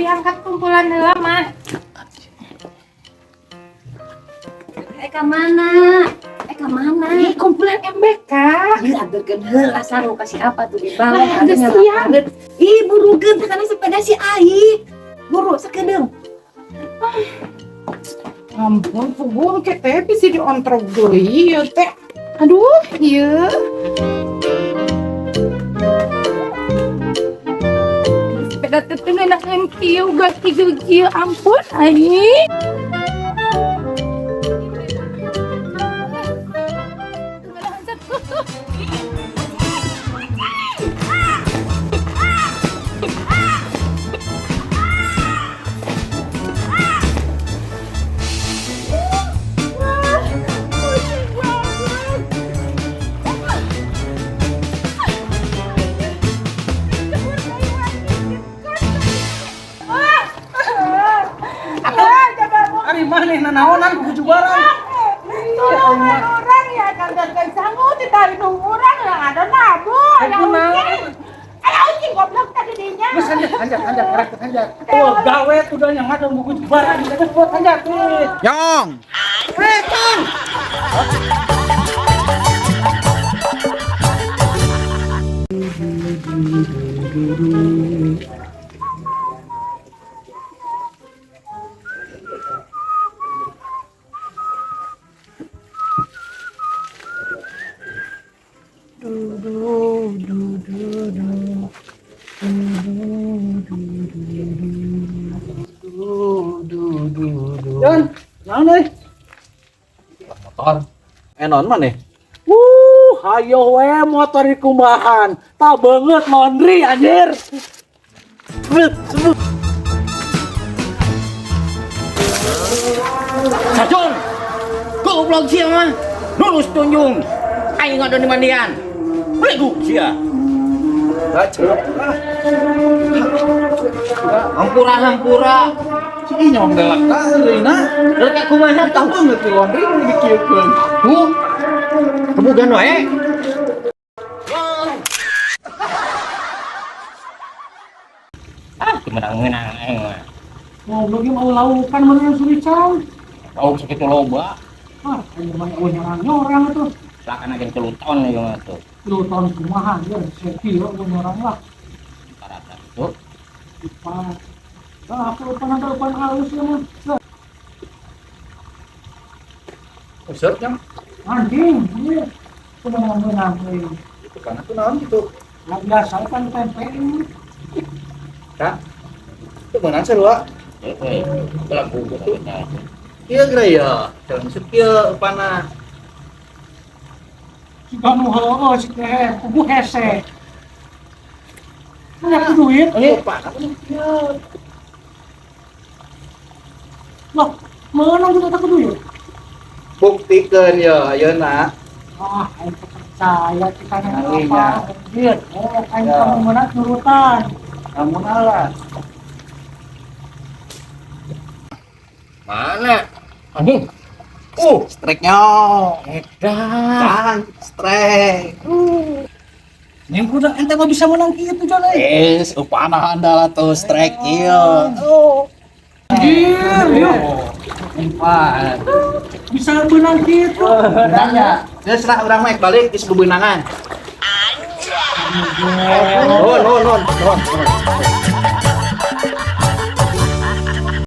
Abi angkat kumpulan heula mah. Eka mana? Eka mana? Ih, kumpulan MBK. Ih, agerkeun heula saru kasih apa tuh di bawah Ah, geus siang. Ih, burukeun kana sepeda si Ai. Buru sakedeung. Ampun, puguh ke teh bisa diontrog deui ieu teh. Aduh, ieu. Sepeda teh teu enak yang kieu, udah kieu ampun ai. Ari maneh nanaonan ku jubaran. Tolongan orang ya kagak sanggup ditarik orang yang ada nabu. Ayo ucing goblok tadi dinya. Geus hanjat karakter hanjat. Oh, gawe udah yang ada buku jubaran. Geus buat hanjat nih. Yong. Tong. Don, naon euy? Motor. Non maneh. Hayo we motor dikumbahan. Tak banget laundry anjir. Sajong. Goblok sia mah. Lulus tunjung. Aing ada di mandian. Bego sia. Hampura. Ih nyong delak ka euy na. Rek kumaha tah Banget di laundry dikieukeun. tuh. Kebugan wae. Menang aing mah. Mau lagi mau laukan mana yang suricau. Tahu sakitu loba. Ah, aing mah orang itu. Lakan agen celuton ieu mah tuh. Lu tahun kumaha ya, sepi orang lah. Parata tuh. Ipa. Aku depan halus ya mah. Usut yang Anjing, ini menang itu kan aku naon gitu. Nggak biasa kan tempe ini. Kak. Itu menang sarua. Pelaku gitu. Ieu geura ya. Dalam masuk ieu upana. Sudah nu heueuh si teh, kubu hese. Punya duit. Ieu upana ieu. Loh, meunang juga tak duit. Buktikeun ya ayeuna. Ah, aing percaya kita Iya. apa? Duit. Oh, aing Ya. kamu meunang nurutan. Namun alah. Mana? Anjing. Strike-nya. Edan. Strike. Yang kuda ente mah bisa menang kitu Jon euy. Upana andalah tuh strike ieu. Iya. Empat. Bisa menang kitu. Nanya. Geus lah urang mah balik geus bebeunangan. Nun.